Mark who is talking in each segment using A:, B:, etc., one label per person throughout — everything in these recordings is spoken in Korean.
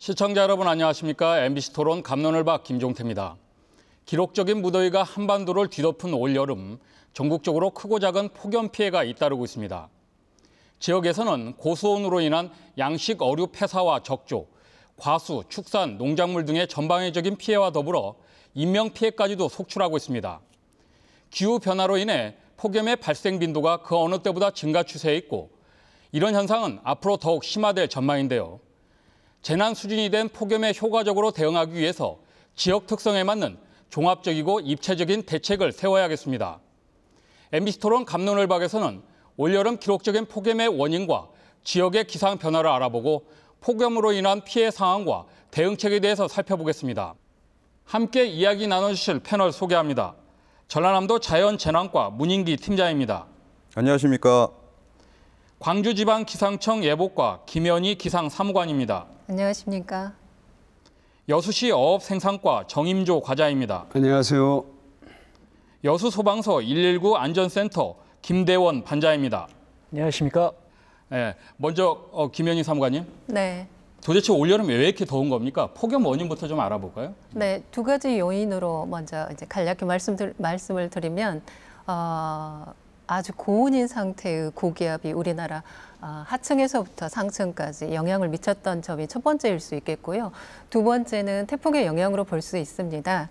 A: 시청자 여러분 안녕하십니까? MBC 토론 갑론을박 김종태입니다. 기록적인 무더위가 한반도를 뒤덮은 올여름, 전국적으로 크고 작은 폭염 피해가 잇따르고 있습니다. 지역에서는 고수온으로 인한 양식 어류 폐사와 적조, 과수, 축산, 농작물 등의 전방위적인 피해와 더불어 인명 피해까지도 속출하고 있습니다. 기후변화로 인해 폭염의 발생 빈도가 그 어느 때보다 증가 추세에 있고 이런 현상은 앞으로 더욱 심화될 전망인데요. 재난 수준이 된 폭염에 효과적으로 대응하기 위해서 지역 특성에 맞는 종합적이고 입체적인 대책을 세워야겠습니다. MBC 토론 갑론을박에서는 올여름 기록적인 폭염의 원인과 지역의 기상 변화를 알아보고 폭염으로 인한 피해 상황과 대응책에 대해서 살펴보겠습니다. 함께 이야기 나눠주실 패널 소개합니다. 전라남도 자연재난과 문인기 팀장입니다.
B: 안녕하십니까.
A: 광주지방기상청 예보과 김현희 기상사무관입니다.
C: 안녕하십니까.
A: 여수시 어업생산과 정임조 과장입니다.
D: 안녕하세요.
A: 여수소방서 119 안전센터 김대원 반장입니다.
E: 안녕하십니까.
A: 네, 먼저 김현희 사무관님.
C: 네.
A: 도대체 올여름에 왜 이렇게 더운 겁니까? 폭염 원인부터 좀 알아볼까요?
C: 네, 두 가지 요인으로 먼저 이제 간략히 말씀을 드리면 아주 고온인 상태의 고기압이 우리나라 하층에서부터 상층까지 영향을 미쳤던 점이 첫 번째일 수 있겠고요. 두 번째는 태풍의 영향으로 볼 수 있습니다.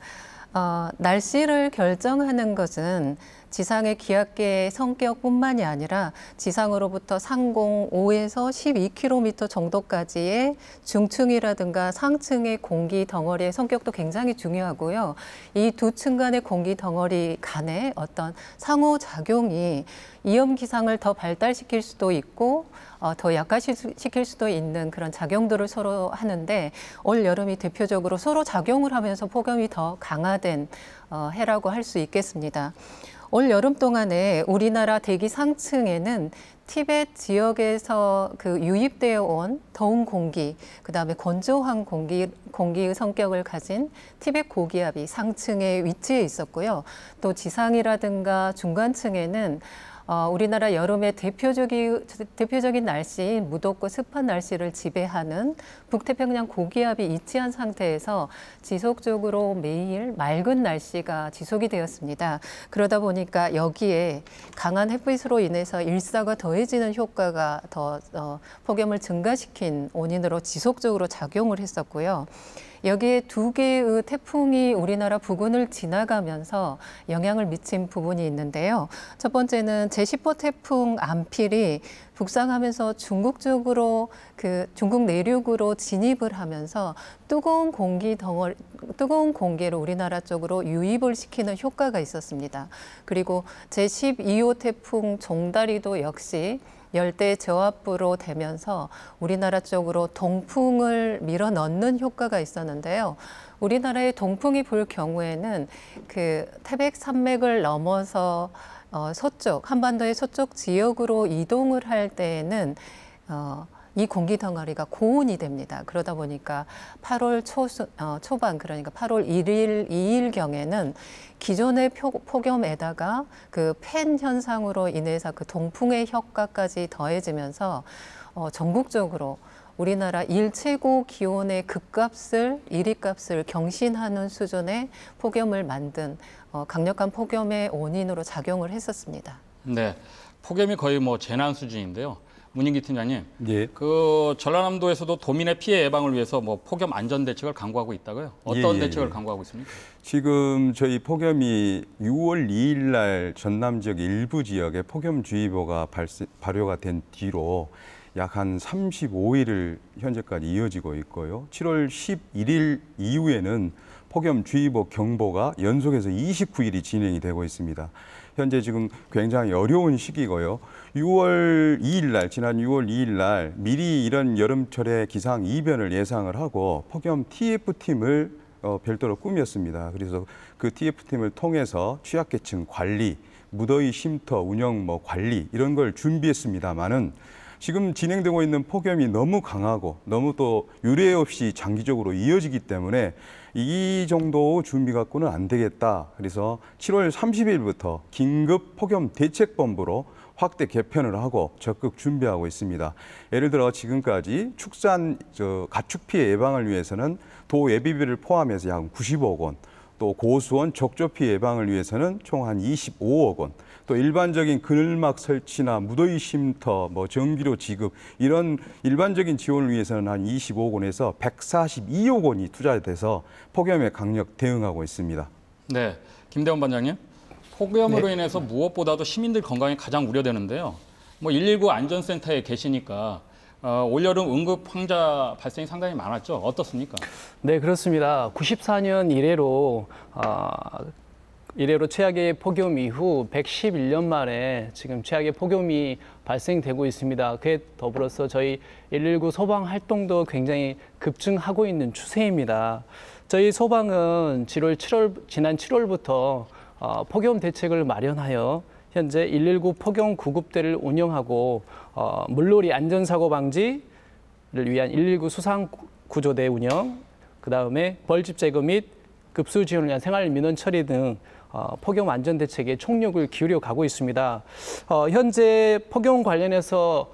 C: 날씨를 결정하는 것은 지상의 기압계의 성격뿐만이 아니라 지상으로부터 상공 5에서 12km 정도까지의 중층이라든가 상층의 공기 덩어리의 성격도 굉장히 중요하고요. 이 두 층 간의 공기 덩어리 간의 어떤 상호작용이 이염 기상을 더 발달시킬 수도 있고 더 약화시킬 수도 있는 그런 작용들을 서로 하는데 올 여름이 대표적으로 서로 작용을 하면서 폭염이 더 강화된 해라고 할 수 있겠습니다. 올 여름 동안에 우리나라 대기 상층에는 티벳 지역에서 유입되어 온 더운 공기, 그다음에 건조한 공기의 성격을 가진 티벳 고기압이 상층에 위치해 있었고요. 또 지상이라든가 중간층에는 우리나라 여름의 대표적인 날씨인 무덥고 습한 날씨를 지배하는 북태평양 고기압이 위치한 상태에서 지속적으로 매일 맑은 날씨가 지속이 되었습니다. 그러다 보니까 여기에 강한 햇빛으로 인해서 일사가 더해지는 효과가 더 폭염을 증가시킨 원인으로 지속적으로 작용을 했었고요. 여기에 두 개의 태풍이 우리나라 부근을 지나가면서 영향을 미친 부분이 있는데요. 첫 번째는 제10호 태풍 암필이 북상하면서 중국 쪽으로 중국 내륙으로 진입을 하면서 뜨거운 공기를 우리나라 쪽으로 유입을 시키는 효과가 있었습니다. 그리고 제12호 태풍 종다리도 역시 열대 저압부로 되면서 우리나라 쪽으로 동풍을 밀어 넣는 효과가 있었는데요. 우리나라에 동풍이 불 경우에는 태백 산맥을 넘어서 한반도의 서쪽 지역으로 이동을 할 때에는 이 공기 덩어리가 고온이 됩니다. 그러다 보니까 8월 초반, 그러니까 8월 1일, 2일경에는 기존의 폭염에다가 팬 현상으로 인해서 동풍의 효과까지 더해지면서 전국적으로 우리나라 일최고 기온의 일위값을 경신하는 수준의 폭염을 만든 강력한 폭염의 원인으로 작용을 했었습니다.
A: 네, 폭염이 거의 재난 수준인데요. 문인기 팀장님,
B: 예.
A: 전라남도에서도 도민의 피해 예방을 위해서 폭염 안전 대책을 강구하고 있다고요? 어떤 대책을 강구하고 있습니까?
B: 지금 저희 폭염이 6월 2일 날 전남 지역 일부 지역에 폭염주의보가 발효가 된 뒤로 약 한 35일을 현재까지 이어지고 있고요. 7월 11일 이후에는 폭염주의보 경보가 연속해서 29일이 진행이 되고 있습니다. 현재 지금 굉장히 어려운 시기고요. 지난 6월 2일 날 미리 이런 여름철의 기상 이변을 예상을 하고 폭염 TF팀을 별도로 꾸몄습니다. 그래서 그 TF팀을 통해서 취약계층 관리, 무더위 쉼터 운영 관리 이런 걸 준비했습니다만은 지금 진행되고 있는 폭염이 너무 강하고 너무 또 유례 없이 장기적으로 이어지기 때문에 이 정도 준비 갖고는 안 되겠다. 그래서 7월 30일부터 긴급 폭염 대책본부로 확대 개편을 하고 적극 준비하고 있습니다. 예를 들어 지금까지 축산 가축 피해 예방을 위해서는 도 예비비를 포함해서 약 90억 원, 또 고수원 적조 피해 예방을 위해서는 총 한 25억 원, 또 일반적인 그늘막 설치나 무더위 쉼터, 전기료 지급 이런 일반적인 지원을 위해서는 한 25억 원에서 142억 원이 투자돼서 폭염에 강력 대응하고 있습니다.
A: 네, 김대원 반장님. 폭염으로 인해서 무엇보다도 시민들 건강이 가장 우려되는데요. 119 안전센터에 계시니까 올여름 응급 환자 발생이 상당히 많았죠. 어떻습니까?
D: 네, 그렇습니다. 94년 이래로 최악의 폭염 이후 111년 만에 지금 최악의 폭염이 발생되고 있습니다. 그에 더불어서 저희 119 소방 활동도 굉장히 급증하고 있는 추세입니다. 저희 소방은 지난 7월부터 폭염 대책을 마련하여 현재 119 폭염 구급대를 운영하고 물놀이 안전사고 방지를 위한 119 수상구조대 운영, 그다음에 벌집 제거 및 급수 지원을 위한 생활민원 처리 등 폭염 안전 대책에 총력을 기울여 가고 있습니다. 현재 폭염 관련해서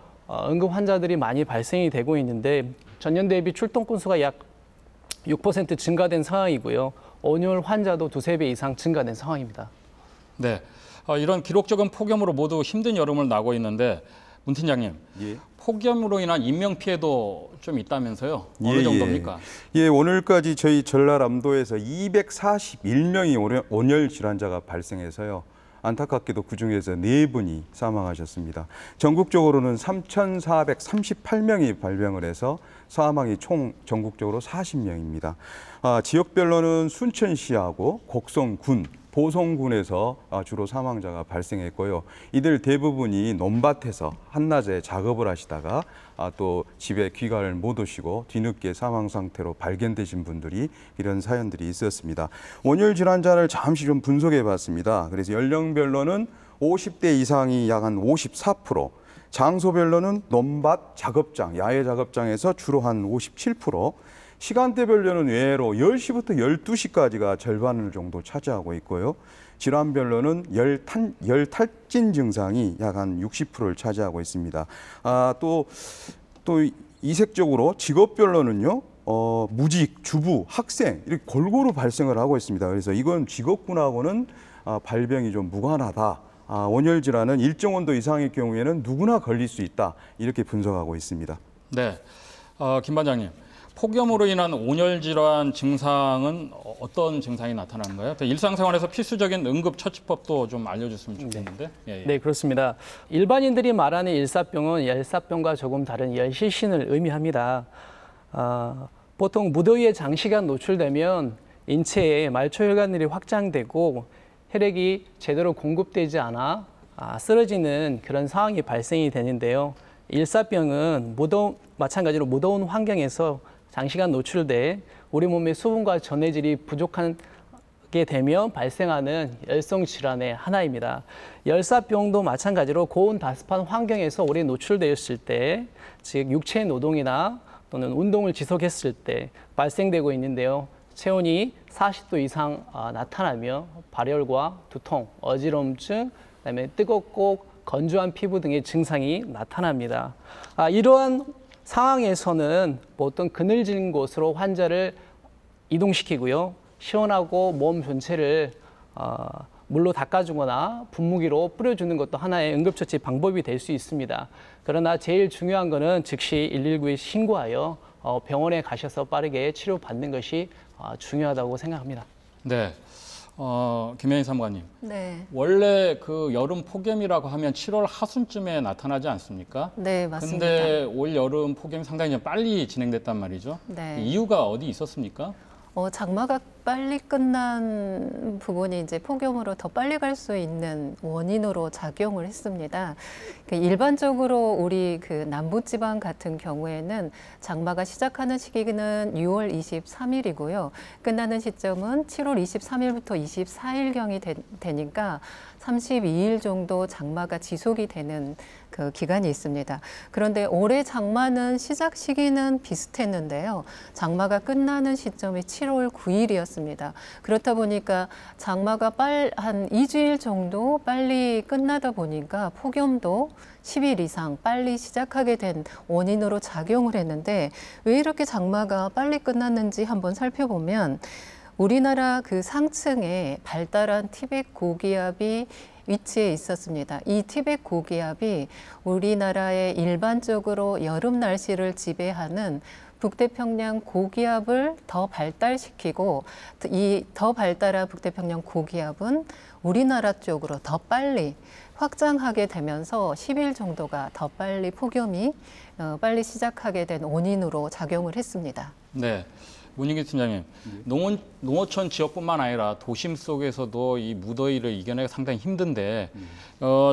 D: 응급 환자들이 많이 발생이 되고 있는데 전년 대비 출동 건수가 약 6% 증가된 상황이고요. 온열 환자도 2~3배 이상 증가된 상황입니다.
A: 네, 이런 기록적인 폭염으로 모두 힘든 여름을 나고 있는데 문 팀장님,
B: 예.
A: 폭염으로 인한 인명 피해도 좀 있다면서요? 어느 정도입니까?
B: 예, 오늘까지 저희 전라남도에서 241명이 온열 질환자가 발생해서요. 안타깝게도 그중에서 4분이 사망하셨습니다. 전국적으로는 3,438명이 발병을 해서 사망이 총 전국적으로 40명입니다. 지역별로는 순천시하고 곡성군, 보성군에서 주로 사망자가 발생했고요. 이들 대부분이 논밭에서 한낮에 작업을 하시다가 또 집에 귀가를 못 오시고 뒤늦게 사망 상태로 발견되신 분들이 이런 사연들이 있었습니다. 온열 질환자를 잠시 좀 분석해 봤습니다. 그래서 연령별로는 50대 이상이 약 한 54%, 장소별로는 논밭 작업장, 야외 작업장에서 주로 한 57%, 시간대별로는 외로 10시부터 12시까지가 절반을 정도 차지하고 있고요. 질환별로는 열탈진 증상이 약 한 60%를 차지하고 있습니다. 또 이색적으로 직업별로는요. 무직, 주부, 학생 이렇게 골고루 발생을 하고 있습니다. 그래서 이건 직업군하고는 발병이 좀 무관하다. 온열 질환은 일정 온도 이상의 경우에는 누구나 걸릴 수 있다. 이렇게 분석하고 있습니다.
A: 네, 김 반장님. 폭염으로 인한 온열 질환 증상은 어떤 증상이 나타나는가요? 일상생활에서 필수적인 응급처치법도 좀 알려줬으면 좋겠는데. 예.
D: 네, 그렇습니다. 일반인들이 말하는 일사병은 열사병과 조금 다른 열실신을 의미합니다. 보통 무더위에 장시간 노출되면 인체에 말초혈관들이 확장되고 혈액이 제대로 공급되지 않아 쓰러지는 그런 상황이 발생이 되는데요. 일사병은 마찬가지로 무더운 환경에서 장시간 노출돼 우리 몸의 수분과 전해질이 부족하게 되면 발생하는 열성 질환의 하나입니다. 열사병도 마찬가지로 고온 다습한 환경에서 오래 노출되었을 때, 즉 육체 노동이나 또는 운동을 지속했을 때 발생되고 있는데요. 체온이 40도 이상 나타나며 발열과 두통, 어지럼증, 그다음에 뜨겁고 건조한 피부 등의 증상이 나타납니다. 이러한 상황에서는 보통 그늘진 곳으로 환자를 이동시키고요. 시원하고 몸 전체를 물로 닦아주거나 분무기로 뿌려주는 것도 하나의 응급처치 방법이 될 수 있습니다. 그러나 제일 중요한 것은 즉시 119에 신고하여 병원에 가셔서 빠르게 치료받는 것이 중요하다고 생각합니다.
A: 네, 김혜인 사무관님.
C: 네.
A: 원래 그 여름 폭염이라고 하면 7월 하순쯤에 나타나지 않습니까?
C: 네, 맞습니다.
A: 근데 올 여름 폭염이 상당히 좀 빨리 진행됐단 말이죠.
C: 네.
A: 이유가 어디 있었습니까?
C: 장마가 빨리 끝난 부분이 이제 폭염으로 더 빨리 갈 수 있는 원인으로 작용을 했습니다. 일반적으로 우리 그 남부지방 같은 경우에는 장마가 시작하는 시기는 6월 23일이고요. 끝나는 시점은 7월 23일부터 24일경이 되니까 32일 정도 장마가 지속이 되는 그 기간이 있습니다. 그런데 올해 장마는 시작 시기는 비슷했는데요. 장마가 끝나는 시점이 7월 9일이었습니다. 그렇다 보니까 장마가 한 2주일 정도 빨리 끝나다 보니까 폭염도 10일 이상 빨리 시작하게 된 원인으로 작용을 했는데 왜 이렇게 장마가 빨리 끝났는지 한번 살펴보면 우리나라 그 상층에 발달한 티벳 고기압이 위치해 있었습니다. 이 티벳 고기압이 우리나라의 일반적으로 여름 날씨를 지배하는 북태평양 고기압을 더 발달시키고 이 더 발달한 북태평양 고기압은 우리나라 쪽으로 더 빨리 확장하게 되면서 10일 정도가 더 빨리 폭염이 빨리 시작하게 된 원인으로 작용을 했습니다.
A: 네. 문인기 팀장님, 농어촌 지역뿐만 아니라 도심 속에서도 이 무더위를 이겨내기 상당히 힘든데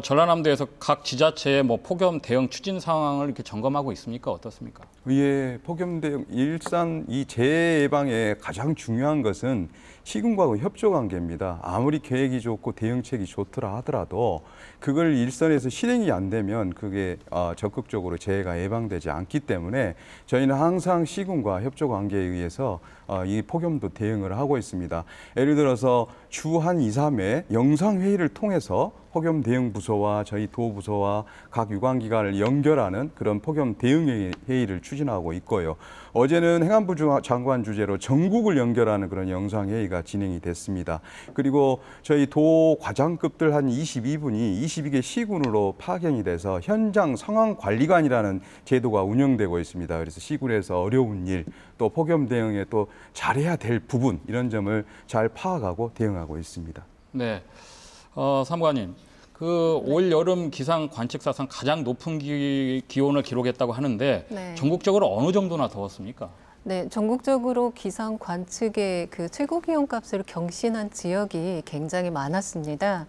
A: 전라남도에서 각 지자체의 뭐 폭염 대응 추진 상황을 이렇게 점검하고 있습니까? 어떻습니까?
B: 예, 폭염 대응 일단 이 재해 예방에 가장 중요한 것은 시군과의 협조 관계입니다. 아무리 계획이 좋고 대응책이 좋더라 하더라도 그걸 일선에서 실행이 안 되면 그게 적극적으로 재해가 예방되지 않기 때문에 저희는 항상 시군과 협조 관계에 의해서 이 폭염도 대응을 하고 있습니다. 예를 들어서 주 한 2, 3회 영상회의를 통해서 폭염 대응 부서와 저희 도부서와 각 유관기관을 연결하는 그런 폭염 대응 회의를 추진하고 있고요. 어제는 행안부 장관 주재로 전국을 연결하는 그런 영상회의가 진행이 됐습니다. 그리고 저희 도 과장급들 한 22분이 22개 시군으로 파견이 돼서 현장 상황관리관이라는 제도가 운영되고 있습니다. 그래서 시군에서 어려운 일, 또 폭염 대응에 또 잘해야 될 부분 이런 점을 잘 파악하고 대응하고 있습니다.
A: 네, 사무관님. 그 올 여름 기상 관측 사상 가장 높은 기온을 기록했다고 하는데
C: 네.
A: 전국적으로 어느 정도나 더웠습니까?
C: 네, 전국적으로 기상 관측의 그 최고 기온 값을 경신한 지역이 굉장히 많았습니다.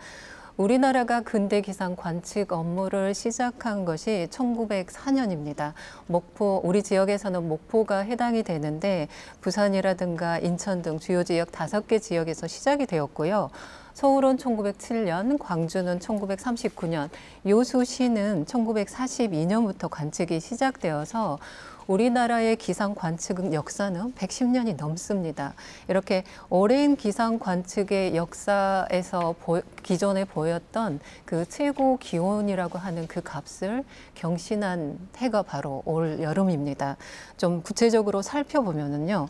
C: 우리나라가 근대 기상 관측 업무를 시작한 것이 1904년입니다. 목포, 우리 지역에서는 목포가 해당이 되는데 부산이라든가 인천 등 주요 지역 5개 지역에서 시작이 되었고요. 서울은 1907년, 광주는 1939년, 요수시는 1942년부터 관측이 시작되어서 우리나라의 기상 관측 역사는 110년이 넘습니다. 이렇게 오랜 기상 관측의 역사에서 기존에 보였던 그 최고 기온이라고 하는 그 값을 경신한 해가 바로 올 여름입니다. 좀 구체적으로 살펴보면은요.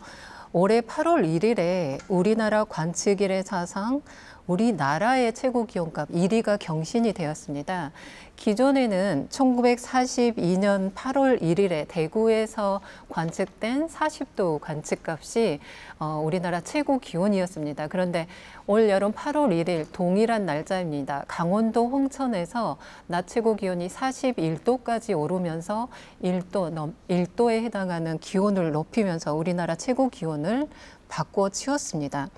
C: 올해 8월 1일에 우리나라 관측일의 사상 우리나라의 최고 기온값 1위가 경신이 되었습니다. 기존에는 1942년 8월 1일에 대구에서 관측된 40도 관측값이 우리나라 최고 기온이었습니다. 그런데 올 여름 8월 1일 동일한 날짜입니다. 강원도 홍천에서 낮 최고 기온이 41도까지 오르면서 1도에 해당하는 기온을 높이면서 우리나라 최고 기온을 바꿔 치웠습니다.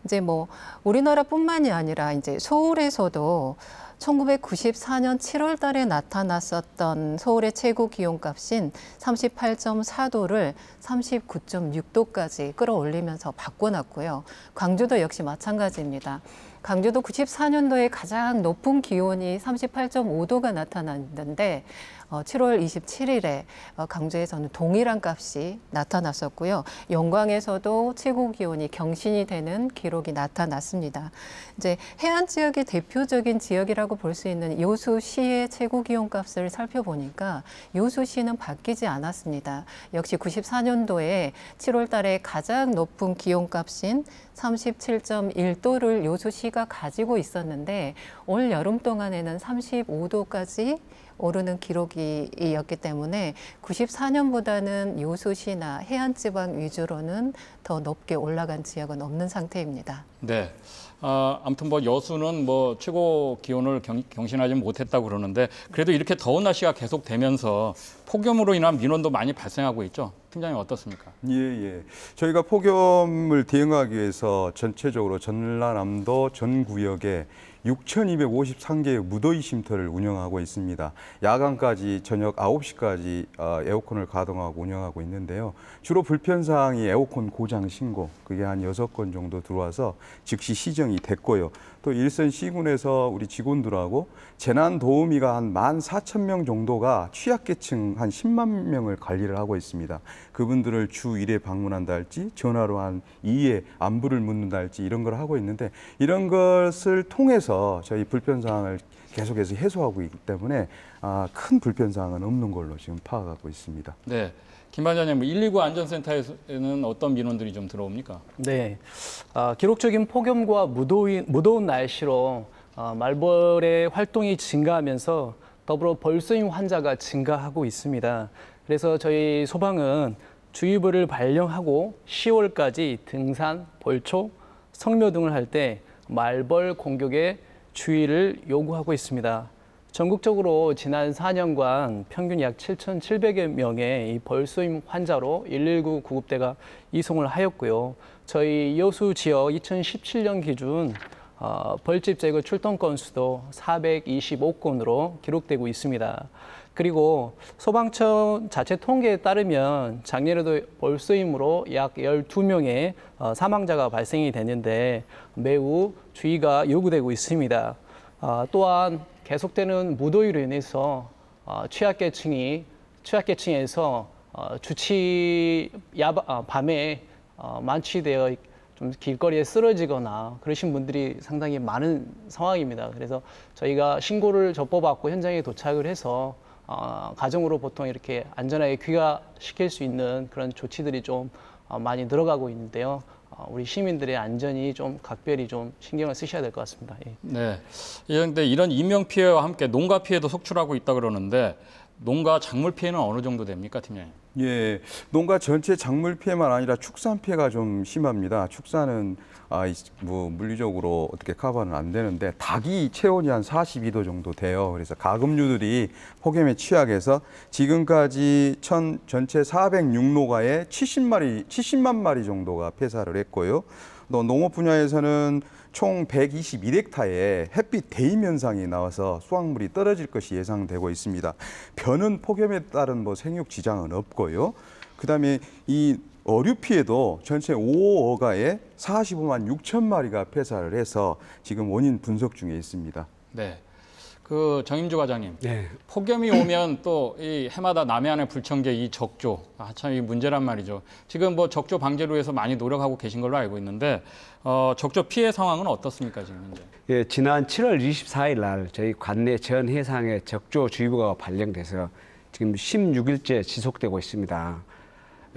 C: 이제 뭐 우리나라뿐만이 아니라 이제 서울에서도 1994년 7월 달에 나타났었던 서울의 최고 기온값인 38.4도를 39.6도까지 끌어올리면서 바꿔놨고요. 광주도 역시 마찬가지입니다. 광주도 94년도에 가장 높은 기온이 38.5도가 나타났는데 7월 27일에 광주에서는 동일한 값이 나타났었고요. 영광에서도 최고 기온이 경신이 되는 기록이 나타났습니다. 이제 해안 지역의 대표적인 지역이라고 볼 수 있는 요수시의 최고 기온 값을 살펴보니까 요수시는 바뀌지 않았습니다. 역시 94년도에 7월 달에 가장 높은 기온 값인 37.1도를 요수시가 가지고 있었는데 올 여름 동안에는 35도까지 오르는 기록이었기 때문에 94년보다는 요수시나 해안지방 위주로는 더 높게 올라간 지역은 없는 상태입니다.
A: 네. 아무튼 뭐 여수는 뭐 최고 기온을 경신하지 못했다고 그러는데 그래도 이렇게 더운 날씨가 계속되면서 폭염으로 인한 민원도 많이 발생하고 있죠. 팀장님 어떻습니까?
B: 예. 저희가 폭염을 대응하기 위해서 전체적으로 전라남도 전 구역에 6,253개의 무더위 쉼터를 운영하고 있습니다. 야간까지 저녁 9시까지 에어컨을 가동하고 운영하고 있는데요. 주로 불편사항이 에어컨 고장 신고, 그게 한 6건 정도 들어와서 즉시 시정이 됐고요. 또 일선 시군에서 우리 직원들하고 재난 도우미가 한 14,000명 정도가 취약계층 한 10만 명을 관리를 하고 있습니다. 그분들을 주 1회 방문한다 할지 전화로 한 2회 안부를 묻는다 할지 이런 걸 하고 있는데, 이런 것을 통해서 저희 불편사항을 계속해서 해소하고 있기 때문에 큰 불편사항은 없는 걸로 지금 파악하고 있습니다.
A: 네. 김 반장님, 119 안전센터에는 어떤 민원들이 좀 들어옵니까?
D: 네, 기록적인 폭염과 무더운 날씨로 말벌의 활동이 증가하면서 더불어 벌써임 환자가 증가하고 있습니다. 그래서 저희 소방은 주의보를 발령하고 10월까지 등산, 벌초, 성묘 등을 할 때 말벌 공격에 주의를 요구하고 있습니다. 전국적으로 지난 4년간 평균 약 7,700여 명의 이 벌쏘임 환자로 119 구급대가 이송을 하였고요. 저희 여수 지역 2017년 기준 벌집 제거 출동 건수도 425건으로 기록되고 있습니다. 그리고 소방청 자체 통계에 따르면 작년에도 벌쏘임으로 약 12명의 사망자가 발생이 됐는데 매우 주의가 요구되고 있습니다. 또한 계속되는 무더위로 인해서 취약계층에서 밤에 만취되어 좀 길거리에 쓰러지거나 그러신 분들이 상당히 많은 상황입니다. 그래서 저희가 신고를 접보받고 현장에 도착을 해서 가정으로 보통 이렇게 안전하게 귀가시킬 수 있는 그런 조치들이 좀 많이 늘어가고 있는데요. 우리 시민들의 안전이 좀 각별히 좀 신경을 쓰셔야 될 것 같습니다. 예.
A: 네. 그런데 이런 인명 피해와 함께 농가 피해도 속출하고 있다 그러는데 농가 작물 피해는 어느 정도 됩니까, 팀장님?
B: 예, 농가 전체 작물 피해만 아니라 축산 피해가 좀 심합니다. 축산은 물리적으로 어떻게 커버는 안 되는데 닭이 체온이 한 42도 정도 돼요. 그래서 가금류들이 폭염에 취약해서 지금까지 전체 406노가에 70만 마리 정도가 폐사를 했고요. 또 농업 분야에서는 총 122헥타에 햇빛 대임 현상이 나와서 수확물이 떨어질 것이 예상되고 있습니다. 벼는 폭염에 따른 생육 지장은 없고요. 그다음에 이 어류 피해도 전체 5어가에 45만 6천 마리가 폐사를 해서 지금 원인 분석 중에 있습니다.
A: 네. 정임주 과장님,
E: 네.
A: 폭염이 오면 또 이 해마다 남해안의 불청객 이 적조, 참 이 문제란 말이죠. 지금 적조 방제로 해서 많이 노력하고 계신 걸로 알고 있는데 적조 피해 상황은 어떻습니까, 지금 현재?
E: 예, 지난 7월 24일 날 저희 관내 전 해상에 적조주의보가 발령돼서 지금 16일째 지속되고 있습니다.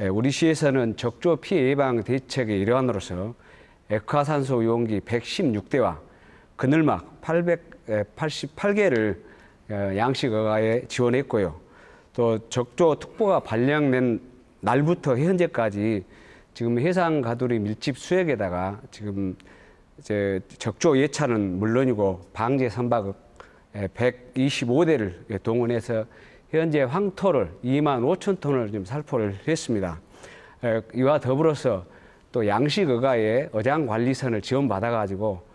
E: 예, 우리 시에서는 적조 피해 예방 대책의 일환으로서 액화산소 용기 116대와 그늘막 888개를 양식어가에 지원했고요. 또 적조특보가 발령된 날부터 현재까지 지금 해상 가두리 밀집 수역에다가 지금 이제 적조 예차는 물론이고 방제 선박을 125대를 동원해서 현재 황토를 2만 5천 톤을 좀 살포를 했습니다. 이와 더불어서 또 양식어가에 어장관리선을 지원받아가지고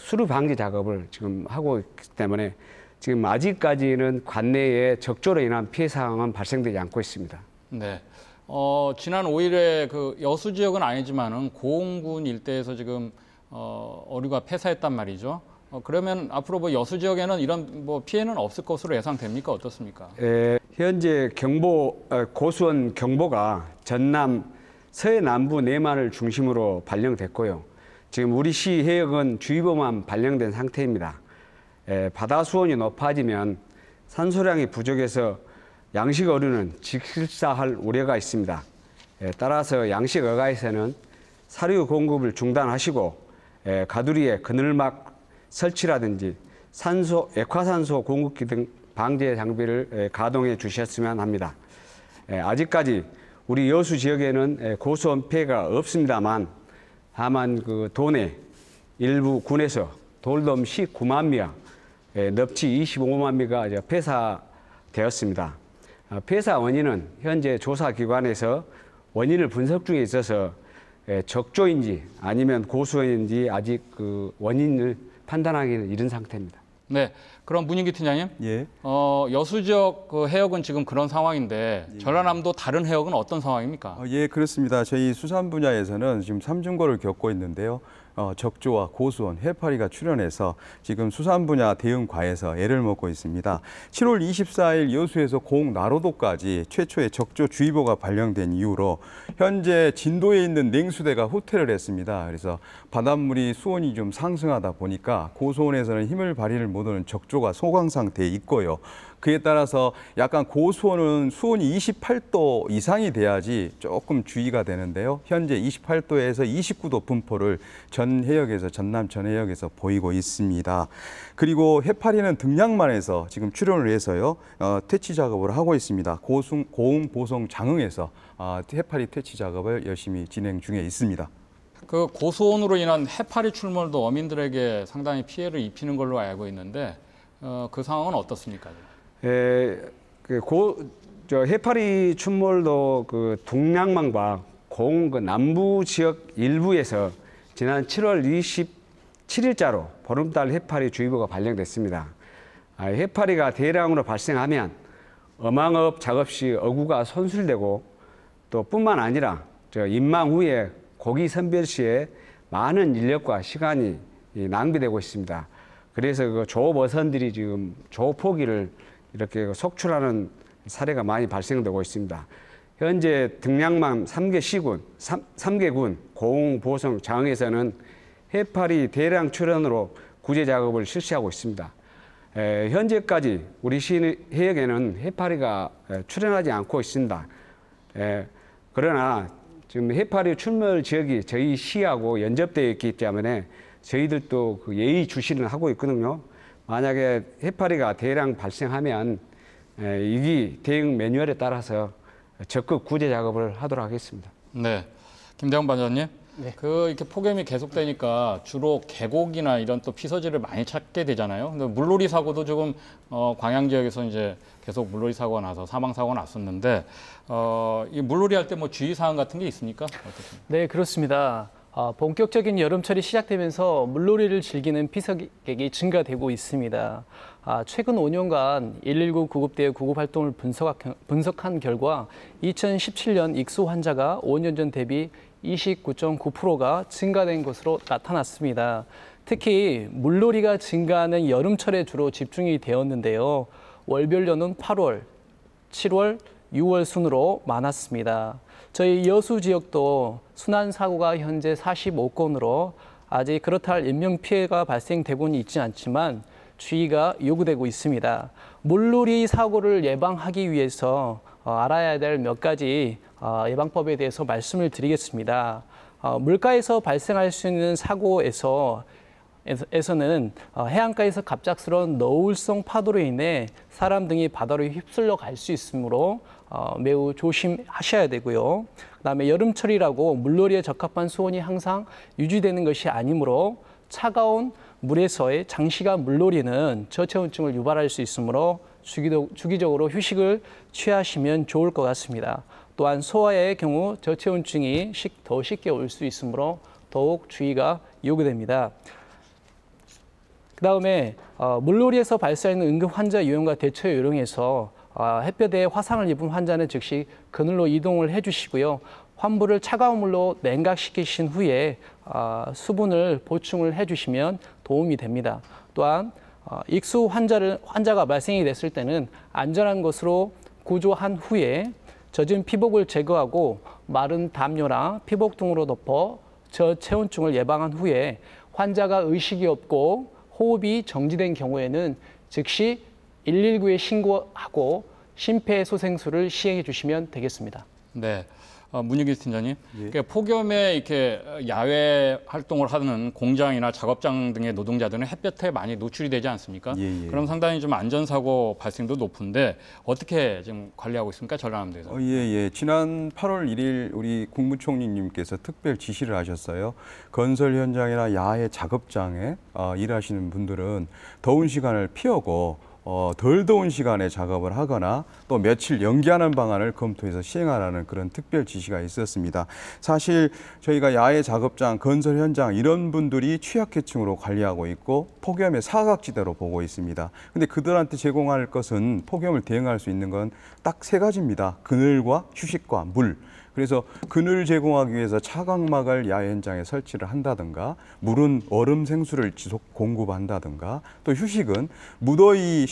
E: 수류 방지 작업을 지금 하고 있기 때문에 지금 아직까지는 관내에 적조로 인한 피해 상황은 발생되지 않고 있습니다.
A: 네. 지난 5일에 여수 지역은 아니지만은 고흥군 일대에서 지금 어류가 폐사했단 말이죠. 그러면 앞으로 여수 지역에는 이런 피해는 없을 것으로 예상됩니까? 어떻습니까?
E: 현재 고수원 경보가 전남 서해남부 내만을 중심으로 발령됐고요. 지금 우리 시 해역은 주의보만 발령된 상태입니다. 바다 수온이 높아지면 산소량이 부족해서 양식 어류는 직실사할 우려가 있습니다. 따라서 양식 어가에서는 사료 공급을 중단하시고 가두리에 그늘막 설치라든지 액화산소 공급기 등 방제 장비를 가동해 주셨으면 합니다. 아직까지 우리 여수 지역에는 고수원 피해가 없습니다만 다만 도내 일부 군에서 돌돔 19만 미와 넙치 25만 미가 폐사되었습니다. 폐사 원인은 현재 조사기관에서 원인을 분석 중에 있어서 적조인지 아니면 고수원인지 아직 원인을 판단하기는 이른 상태입니다.
A: 네, 그럼 문인기 팀장님,
B: 예.
A: 여수 지역 그 해역은 지금 그런 상황인데 전라남도 다른 해역은 어떤 상황입니까?
B: 예, 그렇습니다. 저희 수산 분야에서는 지금 삼중고를 겪고 있는데요. 적조와 고수원, 해파리가 출현해서 지금 수산 분야 대응과에서 애를 먹고 있습니다. 7월 24일 여수에서 공나로도까지 최초의 적조주의보가 발령된 이후로 현재 진도에 있는 냉수대가 후퇴를 했습니다. 그래서 바닷물이 수온이 좀 상승하다 보니까 고수원에서는 힘을 발휘를 못하는 적조가 소강 상태에 있고요. 그에 따라서 약간 고수온은 수온이 28도 이상이 돼야지 조금 주의가 되는데요. 현재 28도에서 29도 분포를 전 해역에서 전남 전 해역에서 보이고 있습니다. 그리고 해파리는 등량만에서 지금 출현을 해서요. 퇴치 작업을 하고 있습니다. 고흥, 보성, 장흥에서 해파리 퇴치 작업을 열심히 진행 중에 있습니다.
A: 그 고수온으로 인한 해파리 출몰도 어민들에게 상당히 피해를 입히는 걸로 알고 있는데 그 상황은 어떻습니까?
E: 해파리 출몰도 그 동량만과 고흥 그 남부 지역 일부에서 지난 7월 27일자로 보름달 해파리 주의보가 발령됐습니다. 해파리가 대량으로 발생하면 어망업 작업 시 어구가 손실되고 또 뿐만 아니라 임망 후에 고기 선별 시에 많은 인력과 시간이 낭비되고 있습니다. 그래서 그 조어선들이 지금 조포기를 이렇게 속출하는 사례가 많이 발생되고 있습니다. 현재 등량만 3개 시군, 3개 군, 고흥, 보성, 장흥에서는 해파리 대량 출현으로 구제 작업을 실시하고 있습니다. 현재까지 우리 시 해역에는 해파리가 출현하지 않고 있습니다. 그러나 지금 해파리 출몰 지역이 저희 시하고 연접되어 있기 때문에 저희들도 그 예의주시는 하고 있거든요. 만약에 해파리가 대량 발생하면 이 대응 매뉴얼에 따라서 적극 구제 작업을 하도록 하겠습니다.
A: 네, 김대영 반장님.
D: 네.
A: 이렇게 폭염이 계속되니까 주로 계곡이나 이런 또 피서지를 많이 찾게 되잖아요. 근데 물놀이 사고도 지금 광양 지역에서 이제 계속 물놀이 사고가 나서 사망 사고가 났었는데 이 물놀이 할 때 뭐 주의 사항 같은 게 있습니까? 어떻습니까?
D: 네, 그렇습니다. 본격적인 여름철이 시작되면서 물놀이를 즐기는 피서객이 증가되고 있습니다. 최근 5년간 119 구급대의 구급 활동을 분석한 결과 2017년 익수 환자가 5년 전 대비 29.9%가 증가된 것으로 나타났습니다. 특히 물놀이가 증가하는 여름철에 주로 집중이 되었는데요. 월별로는 8월, 7월, 6월 순으로 많았습니다. 저희 여수 지역도 순환 사고가 현재 45건으로 아직 그렇다 할 인명피해가 발생되고는 있지 않지만 주의가 요구되고 있습니다. 물놀이 사고를 예방하기 위해서 알아야 될 몇 가지 예방법에 대해서 말씀을 드리겠습니다. 물가에서 발생할 수 있는 사고에서는 해안가에서 갑작스러운 너울성 파도로 인해 사람 등이 바다로 휩쓸려 갈 수 있으므로 매우 조심하셔야 되고요. 그다음에 여름철이라고 물놀이에 적합한 수온이 항상 유지되는 것이 아니므로 차가운 물에서의 장시간 물놀이는 저체온증을 유발할 수 있으므로 주기적으로 휴식을 취하시면 좋을 것 같습니다. 또한 소아의 경우 저체온증이 더 쉽게 올 수 있으므로 더욱 주의가 요구됩니다. 그다음에 물놀이에서 발생하는 응급 환자 유형과 대처 요령에서 햇볕에 화상을 입은 환자는 즉시 그늘로 이동을 해주시고요. 환부를 차가운 물로 냉각시키신 후에 수분을 보충을 해주시면 도움이 됩니다. 또한 익수 환자가 발생이 됐을 때는 안전한 것으로 구조한 후에 젖은 피복을 제거하고 마른 담요나 피복 등으로 덮어 저체온증을 예방한 후에 환자가 의식이 없고 호흡이 정지된 경우에는 즉시 119에 신고하고 심폐소생술을 시행해 주시면 되겠습니다.
A: 네. 문인기 팀장님, 폭염에 이렇게 야외 활동을 하는 공장이나 작업장 등의 노동자들은 햇볕에 많이 노출이 되지 않습니까?
B: 예.
A: 그럼 상당히 좀 안전사고 발생도 높은데 어떻게 지금 관리하고 있습니까? 전라남도에서.
B: 예. 지난 8월 1일 우리 국무총리님께서 특별 지시를 하셨어요. 건설 현장이나 야외 작업장에 일하시는 분들은 더운 시간을 피하고 덜 더운 시간에 작업을 하거나 또 며칠 연기하는 방안을 검토해서 시행하라는 그런 특별 지시가 있었습니다. 사실 저희가 야외 작업장, 건설 현장 이런 분들이 취약계층으로 관리하고 있고 폭염의 사각지대로 보고 있습니다. 근데 그들한테 제공할 것은 폭염을 대응할 수 있는 건 딱 세 가지입니다. 그늘과 휴식과 물. 그래서 그늘 제공하기 위해서 차광막을 야외 현장에 설치를 한다든가, 물은 얼음 생수를 지속 공급한다든가, 또 휴식은 무더위에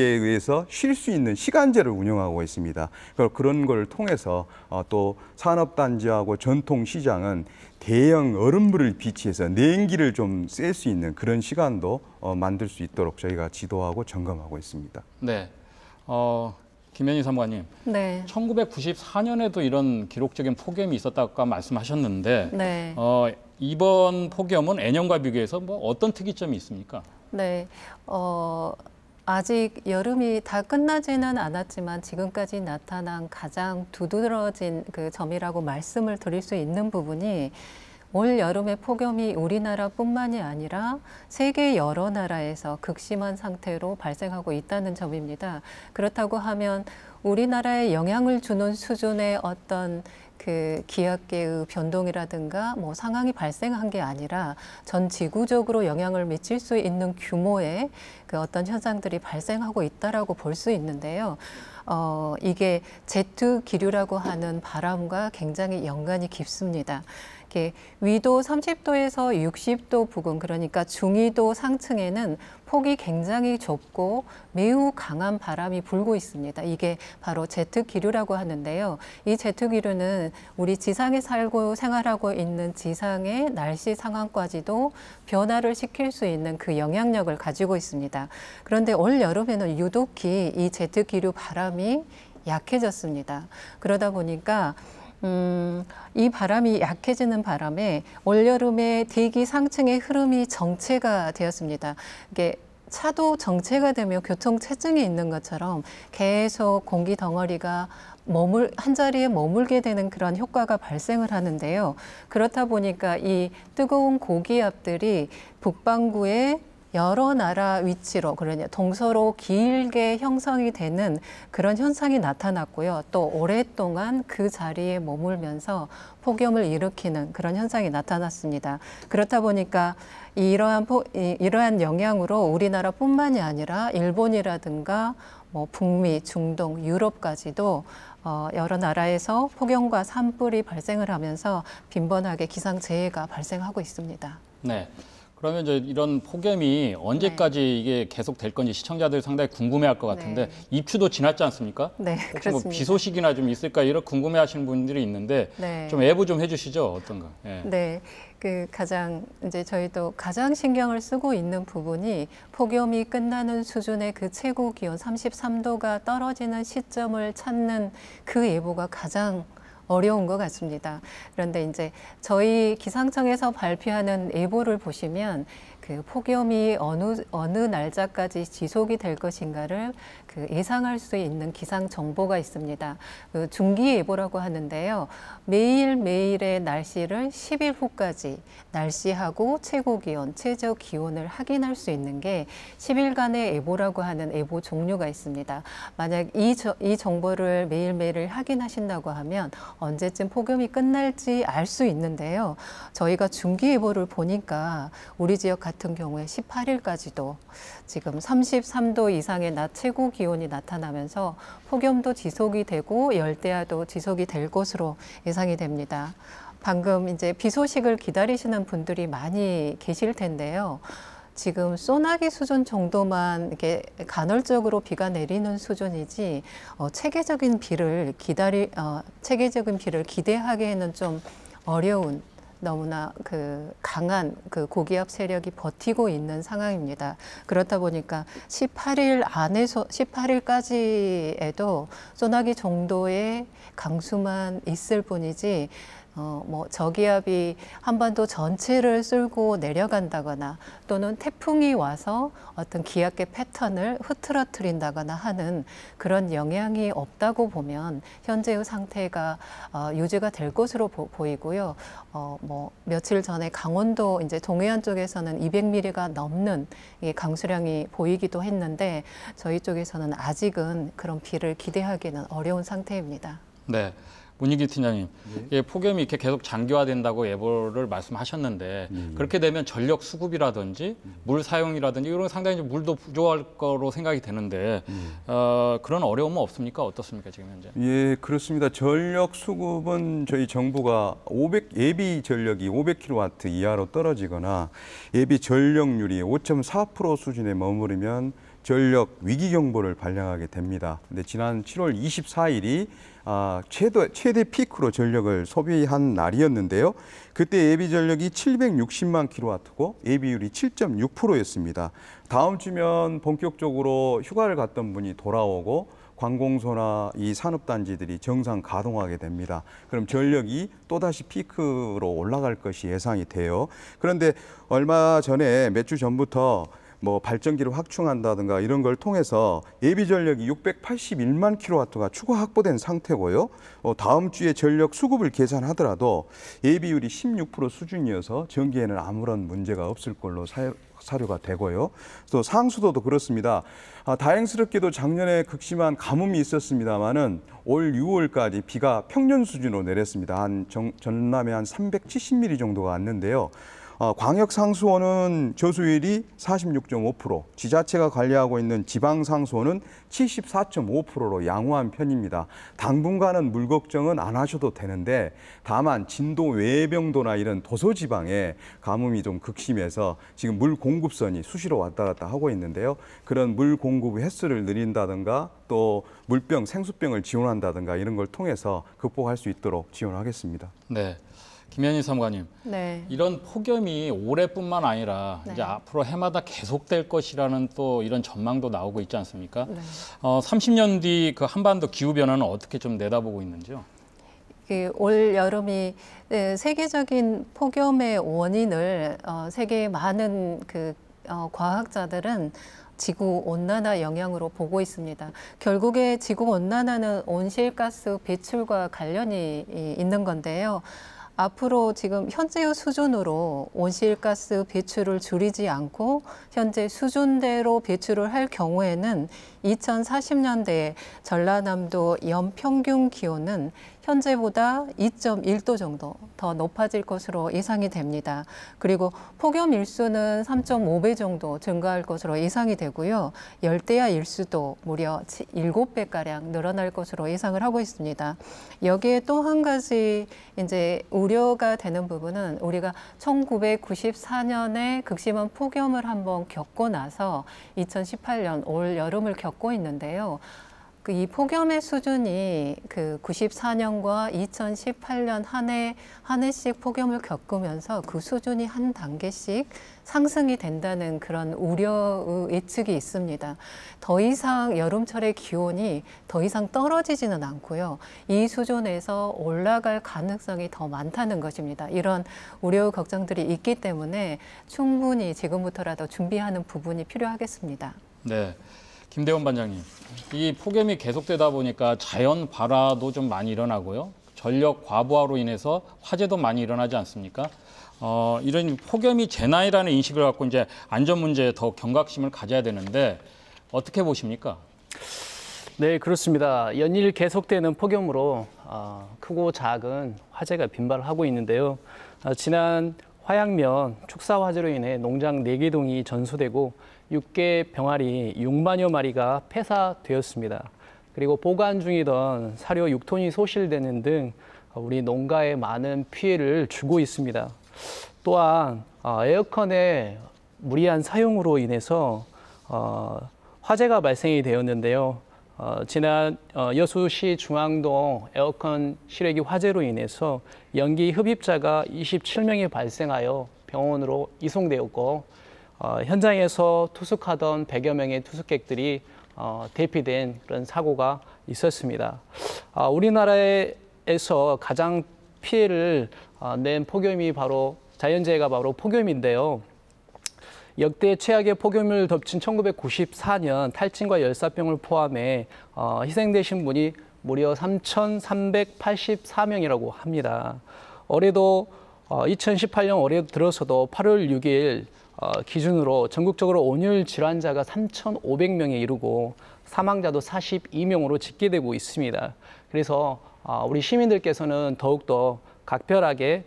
B: 의해서 쉴 수 있는 시간제를 운영하고 있습니다. 그런 걸 통해서 또 산업단지하고 전통시장은 대형 얼음물을 비치해서 냉기를 좀 쐴 수 있는 그런 시간도 만들 수 있도록 저희가 지도하고 점검하고 있습니다.
A: 네. 김현희 사무관님,
C: 네.
A: 1994년에도 이런 기록적인 폭염이 있었다고 말씀하셨는데
C: 네.
A: 이번 폭염은 예년과 비교해서 뭐 어떤 특이점이 있습니까?
C: 네. 아직 여름이 다 끝나지는 않았지만 지금까지 나타난 가장 두드러진 그 점이라고 말씀을 드릴 수 있는 부분이 올 여름의 폭염이 우리나라뿐만이 아니라 세계 여러 나라에서 극심한 상태로 발생하고 있다는 점입니다. 그렇다고 하면 우리나라에 영향을 주는 수준의 어떤 그 기압계의 변동이라든가 뭐 상황이 발생한 게 아니라 전 지구적으로 영향을 미칠 수 있는 규모의 그 어떤 현상들이 발생하고 있다라고 볼 수 있는데요. 이게 제트 기류라고 하는 바람과 굉장히 연관이 깊습니다. 위도 30도에서 60도 부근, 그러니까 중위도 상층에는 폭이 굉장히 좁고 매우 강한 바람이 불고 있습니다. 이게 바로 제트 기류라고 하는데요. 이 제트 기류는 우리 지상에 살고 생활하고 있는 지상의 날씨 상황까지도 변화를 시킬 수 있는 그 영향력을 가지고 있습니다. 그런데 올 여름에는 유독히 이 제트 기류 바람이 약해졌습니다. 그러다 보니까 이 바람이 약해지는 바람에 올여름에 대기 상층의 흐름이 정체가 되었습니다. 이게 차도 정체가 되면 교통체증이 있는 것처럼 계속 공기 덩어리가 한 자리에 머물게 되는 그런 효과가 발생을 하는데요. 그렇다 보니까 이 뜨거운 고기압들이 북반구에 여러 나라 위치로, 그러냐 동서로 길게 형성이 되는 그런 현상이 나타났고요. 또 오랫동안 그 자리에 머물면서 폭염을 일으키는 그런 현상이 나타났습니다. 그렇다 보니까 이러한 영향으로 우리나라뿐만이 아니라 일본이라든가 뭐 북미, 중동, 유럽까지도 여러 나라에서 폭염과 산불이 발생을 하면서 빈번하게 기상재해가 발생하고 있습니다.
A: 네. 그러면 이제 이런 폭염이 언제까지 이게 계속 될 건지 시청자들이 상당히 궁금해할 것 같은데 입추도 지났지 않습니까?
C: 네,
A: 혹시
C: 그렇습니다.
A: 뭐 비 소식이나 좀 있을까 이런 궁금해하시는 분들이 있는데 좀 예부 좀 해주시죠, 어떤가? 예.
C: 네, 이제 저희도 가장 신경을 쓰고 있는 부분이 폭염이 끝나는 수준의 그 최고 기온 33도가 떨어지는 시점을 찾는 그 예보가 가장 어려운 것 같습니다. 그런데 이제 저희 기상청에서 발표하는 예보를 보시면 그 폭염이 어느 날짜까지 지속이 될 것인가를 그 예상할 수 있는 기상 정보가 있습니다. 그 중기 예보라고 하는데요. 매일매일의 날씨를 10일 후까지 날씨하고 최고 기온, 최저 기온을 확인할 수 있는 게 10일간의 예보라고 하는 예보 종류가 있습니다. 만약 이 정보를 매일매일 확인하신다고 하면 언제쯤 폭염이 끝날지 알 수 있는데요. 저희가 중기 예보를 보니까 우리 지역 같은 경우에 18일까지도 지금 33도 이상의 낮 최고 기온이 나타나면서 폭염도 지속이 되고 열대야도 지속이 될 것으로 예상이 됩니다. 방금 이제 비 소식을 기다리시는 분들이 많이 계실 텐데요. 지금 소나기 수준 정도만 이렇게 간헐적으로 비가 내리는 수준이지 체계적인 비를 기대하기에는 좀 어려운, 너무나 그 강한 그 고기압 세력이 버티고 있는 상황입니다. 그렇다 보니까 18일까지에도 소나기 정도의 강수만 있을 뿐이지 뭐 저기압이 한반도 전체를 쓸고 내려간다거나 또는 태풍이 와서 어떤 기압계 패턴을 흐트러뜨린다거나 하는 그런 영향이 없다고 보면 현재의 상태가 유지가 될 것으로 보이고요. 뭐 며칠 전에 강원도 이제 동해안 쪽에서는 200mm가 넘는 강수량이 보이기도 했는데 저희 쪽에서는 아직은 그런 비를 기대하기는 어려운 상태입니다.
A: 네. 문희기 팀장님, 예, 폭염이 이렇게 계속 장기화된다고 예보를 말씀하셨는데 그렇게 되면 전력 수급이라든지 물 사용이라든지 이런 상당히 물도 부족할 거로 생각이 되는데 그런 어려움은 없습니까? 어떻습니까 지금 현재?
B: 예, 그렇습니다. 전력 수급은 저희 정부가 예비 전력이 500kW 이하로 떨어지거나 예비 전력률이 5.4% 수준에 머무르면 전력 위기 경보를 발령하게 됩니다. 근데 지난 7월 24일이 최대 피크로 전력을 소비한 날이었는데요. 그때 예비 전력이 760만 킬로와트고 예비율이 7.6%였습니다. 다음 주면 본격적으로 휴가를 갔던 분이 돌아오고 관공서나 이 산업단지들이 정상 가동하게 됩니다. 그럼 전력이 또다시 피크로 올라갈 것이 예상이 돼요. 그런데 얼마 전에 몇 주 전부터 뭐 발전기를 확충한다든가 이런 걸 통해서 예비 전력이 681만 킬로와트가 추가 확보된 상태고요. 다음 주에 전력 수급을 계산하더라도 예비율이 16% 수준이어서 전기에는 아무런 문제가 없을 걸로 사료가 되고요. 또 상수도도 그렇습니다. 다행스럽게도 작년에 극심한 가뭄이 있었습니다만은 올 6월까지 비가 평년 수준으로 내렸습니다. 전남에 한 370mm 정도가 왔는데요. 광역상수원은 저수율이 46.5%, 지자체가 관리하고 있는 지방상수원은 74.5%로 양호한 편입니다. 당분간은 물 걱정은 안 하셔도 되는데 다만 진도 외병도나 이런 도서지방에 가뭄이 좀 극심해서 지금 물 공급선이 수시로 왔다 갔다 하고 있는데요. 그런 물 공급 횟수를 늘린다든가 또 물병, 생수병을 지원한다든가 이런 걸 통해서 극복할 수 있도록 지원하겠습니다.
A: 네. 김현희 사무관님,
C: 네.
A: 이런 폭염이 올해뿐만 아니라
C: 네.
A: 이제 앞으로 해마다 계속될 것이라는 또 이런 전망도 나오고 있지 않습니까?
C: 네.
A: 30년 뒤 그 한반도 기후 변화는 어떻게 좀 내다보고 있는지요?
C: 올 여름이 세계적인 폭염의 원인을 세계의 많은 과학자들은 지구 온난화 영향으로 보고 있습니다. 결국에 지구 온난화는 온실가스 배출과 관련이 있는 건데요. 앞으로 지금 현재의 수준으로 온실가스 배출을 줄이지 않고 현재 수준대로 배출을 할 경우에는 2040년대에 전라남도 연평균 기온은 현재보다 2.1도 정도 더 높아질 것으로 예상이 됩니다. 그리고 폭염 일수는 3.5배 정도 증가할 것으로 예상이 되고요. 열대야 일수도 무려 7배가량 늘어날 것으로 예상을 하고 있습니다. 여기에 또 한 가지 이제 우려가 되는 부분은 우리가 1994년에 극심한 폭염을 한번 겪고 나서 2018년 올 여름을 겪고 있는데요. 이 폭염의 수준이 94년과 2018년 한 해씩 폭염을 겪으면서 그 수준이 한 단계씩 상승이 된다는 그런 우려의 예측이 있습니다. 더 이상 여름철의 기온이 더 이상 떨어지지는 않고요. 이 수준에서 올라갈 가능성이 더 많다는 것입니다. 이런 우려 걱정들이 있기 때문에 충분히 지금부터라도 준비하는 부분이 필요하겠습니다.
A: 네. 김대원 반장님, 이 폭염이 계속되다 보니까 자연 발화도 좀 많이 일어나고요. 전력 과부하로 인해서 화재도 많이 일어나지 않습니까? 이런 폭염이 재난이라는 인식을 갖고 이제 안전 문제에 더 경각심을 가져야 되는데 어떻게 보십니까?
D: 네, 그렇습니다. 연일 계속되는 폭염으로 크고 작은 화재가 빈발하고 있는데요. 지난 화양면 축사 화재로 인해 농장 4개 동이 전소되고 6개 병아리 6만여 마리가 폐사되었습니다. 그리고 보관 중이던 사료 6톤이 소실되는 등 우리 농가에 많은 피해를 주고 있습니다. 또한 에어컨의 무리한 사용으로 인해서 화재가 발생이 되었는데요. 지난 여수시 중앙동 에어컨 실외기 화재로 인해서 연기 흡입자가 27명이 발생하여 병원으로 이송되었고 현장에서 투숙하던 100여 명의 투숙객들이 대피된 그런 사고가 있었습니다. 우리나라에서 가장 피해를 낸 폭염이 바로 자연재해가 바로 폭염인데요. 역대 최악의 폭염을 덮친 1994년 탈진과 열사병을 포함해 희생되신 분이 무려 3,384명이라고 합니다. 올해도 2018년 올해 들어서도 8월 6일 기준으로 전국적으로 온열 질환자가 3,500명에 이르고 사망자도 42명으로 집계되고 있습니다. 그래서 우리 시민들께서는 더욱더 각별하게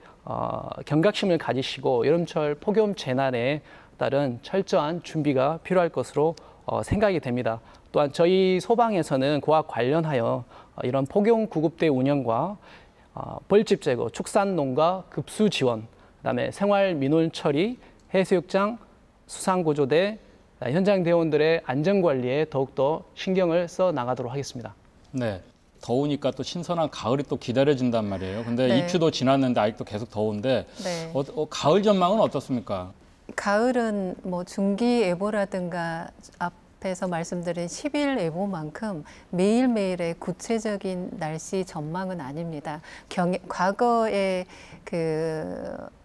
D: 경각심을 가지시고 여름철 폭염 재난에 따른 철저한 준비가 필요할 것으로 생각이 됩니다. 또한 저희 소방에서는 그와 관련하여 이런 폭염 구급대 운영과 벌집 제거, 축산농가 급수 지원, 그다음에 생활 민원 처리, 해수욕장, 수상구조대, 현장 대원들의 안전 관리에 더욱더 신경을 써 나가도록 하겠습니다.
A: 네. 더우니까 또 신선한 가을이 또 기다려진단 말이에요. 근데
C: 네.
A: 입추도 지났는데 아직도 계속 더운데
C: 네.
A: 가을 전망은 어떻습니까?
C: 가을은 뭐 중기예보라든가 앞에서 말씀드린 10일 예보만큼 매일매일의 구체적인 날씨 전망은 아닙니다. 과거의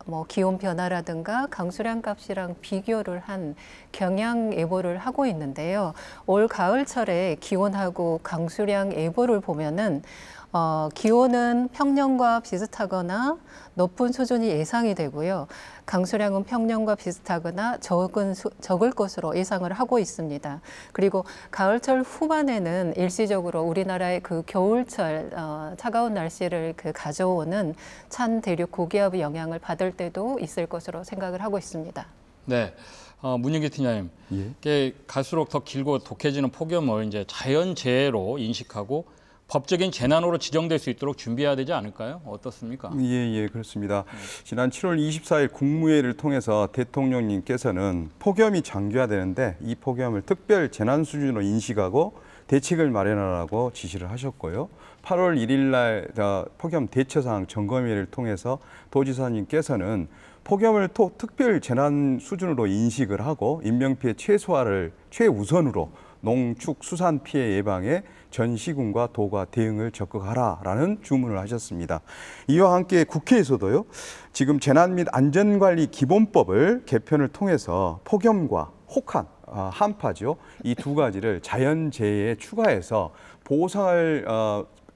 C: 뭐 기온 변화라든가 강수량 값이랑 비교를 한 경향 예보를 하고 있는데요. 올 가을철에 기온하고 강수량 예보를 보면은 기온은 평년과 비슷하거나 높은 수준이 예상이 되고요. 강수량은 평년과 비슷하거나 적을 것으로 예상을 하고 있습니다. 그리고 가을철 후반에는 일시적으로 우리나라의 그 겨울철 차가운 날씨를 가져오는 찬 대륙 고기압의 영향을 받을 때도 있을 것으로 생각을 하고 있습니다.
A: 네. 문윤기 팀장님,
B: 예.
A: 이게 갈수록 더 길고 독해지는 폭염을 이제 자연재해로 인식하고 법적인 재난으로 지정될 수 있도록 준비해야 되지 않을까요? 어떻습니까?
B: 예, 그렇습니다. 지난 7월 24일 국무회의를 통해서 대통령님께서는 폭염이 장기화되는데 이 폭염을 특별 재난 수준으로 인식하고 대책을 마련하라고 지시를 하셨고요. 8월 1일 날 폭염 대처사항 점검회의를 통해서 도지사님께서는 폭염을 특별 재난 수준으로 인식을 하고 인명피해 최소화를 최우선으로 농축 수산 피해 예방에 전 시군과 도가 대응을 적극하라라는 주문을 하셨습니다. 이와 함께 국회에서도요. 지금 재난 및 안전관리 기본법을 개편을 통해서 폭염과 혹한, 한파죠. 이 두 가지를 자연재해에 추가해서 보상을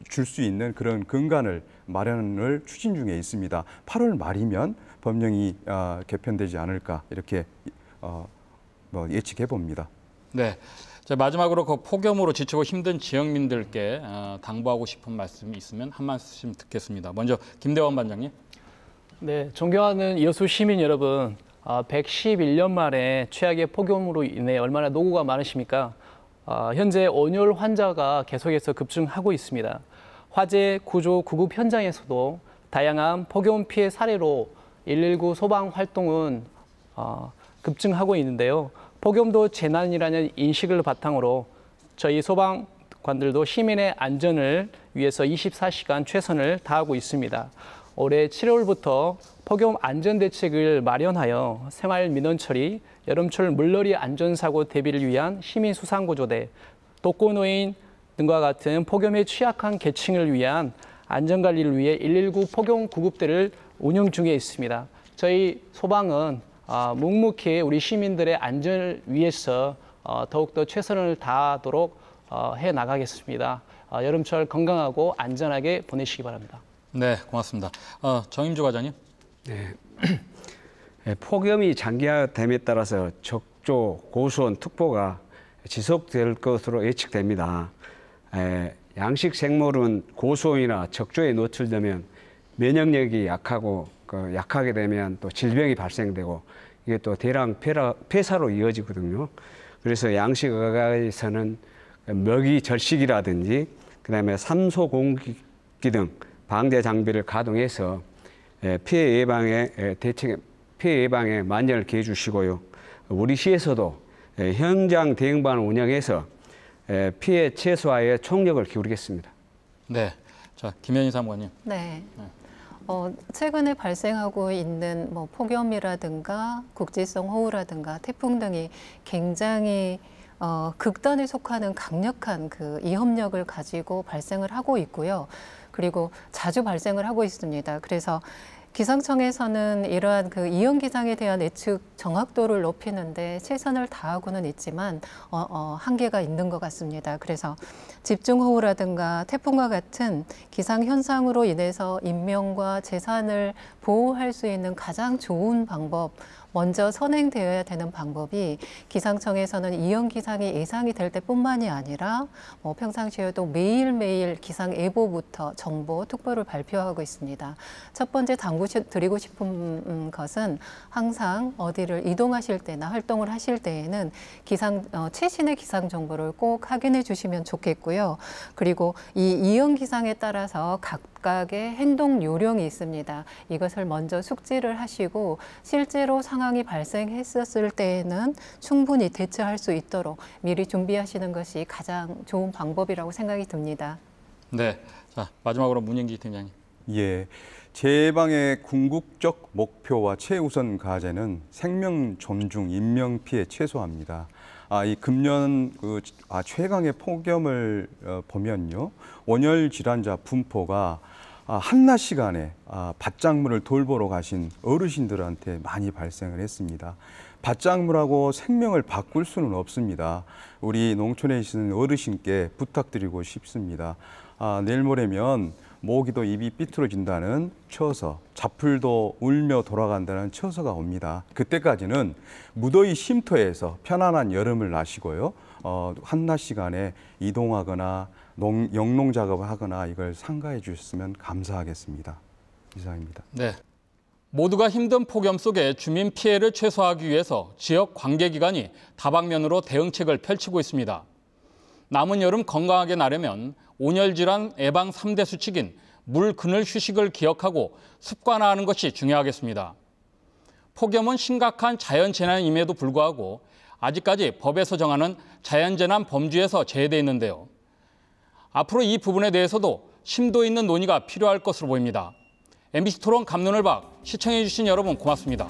B: 줄 수 있는 그런 근간을 마련을 추진 중에 있습니다. 8월 말이면 법령이 개편되지 않을까 이렇게 예측해 봅니다.
A: 네. 자, 마지막으로 그 폭염으로 지치고 힘든 지역민들께 당부하고 싶은 말씀이 있으면 한 말씀 듣겠습니다. 먼저 김대원 반장님.
D: 네, 존경하는 여수 시민 여러분, 111년 만에 최악의 폭염으로 인해 얼마나 노고가 많으십니까? 현재 온열 환자가 계속해서 급증하고 있습니다. 화재, 구조, 구급 현장에서도 다양한 폭염 피해 사례로 119 소방 활동은 급증하고 있는데요. 폭염도 재난이라는 인식을 바탕으로 저희 소방관들도 시민의 안전을 위해서 24시간 최선을 다하고 있습니다. 올해 7월부터 폭염 안전대책을 마련하여 생활 민원 처리, 여름철 물놀이 안전사고 대비를 위한 시민수상구조대, 독거노인 등과 같은 폭염에 취약한 계층을 위한 안전관리를 위해 119 폭염 구급대를 운영 중에 있습니다. 저희 소방은 묵묵히 우리 시민들의 안전을 위해서 더욱더 최선을 다하도록 해나가겠습니다. 여름철 건강하고 안전하게 보내시기 바랍니다.
A: 네, 고맙습니다. 정임주 과장님.
E: 네. 폭염이 장기화됨에 따라서 적조, 고수온 특보가 지속될 것으로 예측됩니다. 양식 생물은 고수온이나 적조에 노출되면 면역력이 약하게 되면 또 질병이 발생되고 이게 또 대량 폐사로 이어지거든요. 그래서 양식 어가에서는 먹이 절식이라든지 그다음에 산소 공기 등 방제 장비를 가동해서 피해 예방에 만전을 기해 주시고요. 우리 시에서도 현장 대응반을 운영해서 피해 최소화에 총력을 기울이겠습니다.
A: 네, 자 김현희 사무관님.
C: 네. 최근에 발생하고 있는 뭐 폭염이라든가 국지성 호우라든가 태풍 등이 굉장히 극단에 속하는 강력한 그 이협력을 가지고 발생을 하고 있고요. 그리고 자주 발생을 하고 있습니다. 그래서 기상청에서는 이러한 그 이형 기상에 대한 예측 정확도를 높이는데 최선을 다하고는 있지만 한계가 있는 것 같습니다. 그래서 집중호우라든가 태풍과 같은 기상 현상으로 인해서 인명과 재산을 보호할 수 있는 가장 좋은 방법, 먼저 선행되어야 되는 방법이 기상청에서는 이형 기상이 예상이 될 때뿐만이 아니라 평상시에도 매일매일 기상 예보부터 정보, 특보를 발표하고 있습니다. 첫 번째 드리고 싶은 것은 항상 어디를 이동하실 때나 활동을 하실 때에는 최신의 기상 정보를 꼭 확인해 주시면 좋겠고요. 그리고 이 이형 기상에 따라서 각각의 행동 요령이 있습니다. 이것을 먼저 숙지를 하시고 실제로 상황이 발생했었을 때에는 충분히 대처할 수 있도록 미리 준비하시는 것이 가장 좋은 방법이라고 생각이 듭니다.
A: 네, 자 마지막으로 문인기 팀장님.
B: 예, 제 예방의 궁극적 목표와 최우선 과제는 생명 존중, 인명 피해 최소화입니다. 이 금년 최강의 폭염을 보면요, 온열 질환자 분포가 한낮 시간에 밭작물을 돌보러 가신 어르신들한테 많이 발생을 했습니다. 밭작물하고 생명을 바꿀 수는 없습니다. 우리 농촌에 계시는 어르신께 부탁드리고 싶습니다. 내일 모레면 모기도 입이 삐뚤어진다는 처서, 잡풀도 울며 돌아간다는 처서가 옵니다. 그때까지는 무더위 쉼터에서 편안한 여름을 나시고요, 한낮 시간에 이동하거나 영농 작업을 하거나 이걸 삼가해 주셨으면 감사하겠습니다. 이상입니다.
A: 네, 모두가 힘든 폭염 속에 주민 피해를 최소화하기 위해서 지역 관계기관이 다방면으로 대응책을 펼치고 있습니다. 남은 여름 건강하게 나려면 온열질환 예방 3대 수칙인 물, 그늘, 휴식을 기억하고 습관화하는 것이 중요하겠습니다. 폭염은 심각한 자연재난임에도 불구하고 아직까지 법에서 정하는 자연재난 범주에서 제외되어 있는데요. 앞으로 이 부분에 대해서도 심도 있는 논의가 필요할 것으로 보입니다. MBC 토론 갑론을 박 시청해 주신 여러분 고맙습니다.